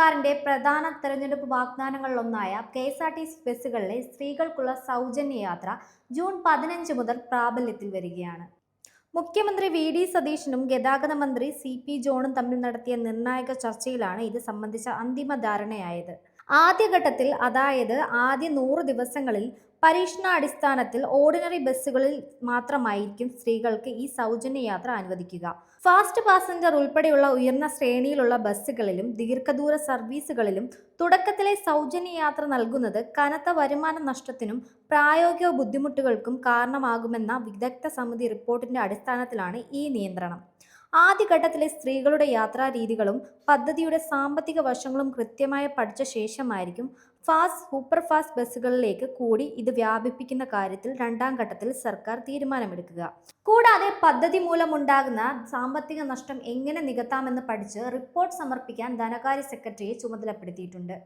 സർക്കാരിന്റെ പ്രധാന തെരഞ്ഞെടുപ്പ് വാഗ്ദാനങ്ങളിലൊന്നായ കെ.എസ്.ആർ.ടി.സി ബസ്സുകളിലെ സ്ത്രീകൾക്കുള്ള സൗജന്യ യാത്ര ജൂൺ 15 മുതൽ പ്രാബല്യത്തിൽ വരികയാണ്. മുഖ്യമന്ത്രി വി.ഡി. സതീശനും ഗതാഗത മന്ത്രി സി.പി. ജോണും തമ്മിൽ നടത്തിയ നിർണായക ചർച്ചയിലാണ് ഇത് സംബന്ധിച്ച അന്തിമ ധാരണയായത്. ആദ്യഘട്ടത്തിൽ, അതായത് ആദ്യ 100 ദിവസങ്ങളിൽ പരീക്ഷണാടിസ്ഥാനത്തിൽ ഓർഡിനറി ബസ്സുകളിൽ മാത്രമായിരിക്കും സ്ത്രീകൾക്ക് ഈ സൗജന്യ യാത്ര അനുവദിക്കുക. ഫാസ്റ്റ് പാസഞ്ചർ ഉൾപ്പെടെയുള്ള ഉയർന്ന ശ്രേണിയിലുള്ള ബസ്സുകളിലും ദീർഘദൂര സർവീസുകളിലും തുടക്കത്തിലെ സൗജന്യ യാത്ര നൽകുന്നത് കനത്ത വരുമാന നഷ്ടത്തിനും പ്രായോഗിക ബുദ്ധിമുട്ടുകൾക്കും കാരണമാകുമെന്ന വിദഗ്ധ സമിതി റിപ്പോർട്ടിന്റെ അടിസ്ഥാനത്തിലാണ് ഈ നിയന്ത്രണം. ആദ്യഘട്ടത്തിലെ സ്ത്രീകളുടെ യാത്രാരീതികളും പദ്ധതിയുടെ സാമ്പത്തിക വശങ്ങളും കൃത്യമായി പഠിച്ച ശേഷമായിരിക്കും സൂപ്പർ ഫാസ്റ്റ് ബസ്സുകളിലേക്ക് കൂടി ഇത് വ്യാപിപ്പിക്കുന്ന കാര്യത്തിൽ രണ്ടാം ഘട്ടത്തിൽ സർക്കാർ തീരുമാനമെടുക്കുക. കൂടാതെ പദ്ധതി മൂലമുണ്ടാകുന്ന സാമ്പത്തിക നഷ്ടം എങ്ങനെ നികത്താമെന്ന് പഠിച്ച് റിപ്പോർട്ട് സമർപ്പിക്കാൻ ധനകാര്യ സെക്രട്ടറിയെ ചുമതലപ്പെടുത്തിയിട്ടുണ്ട്.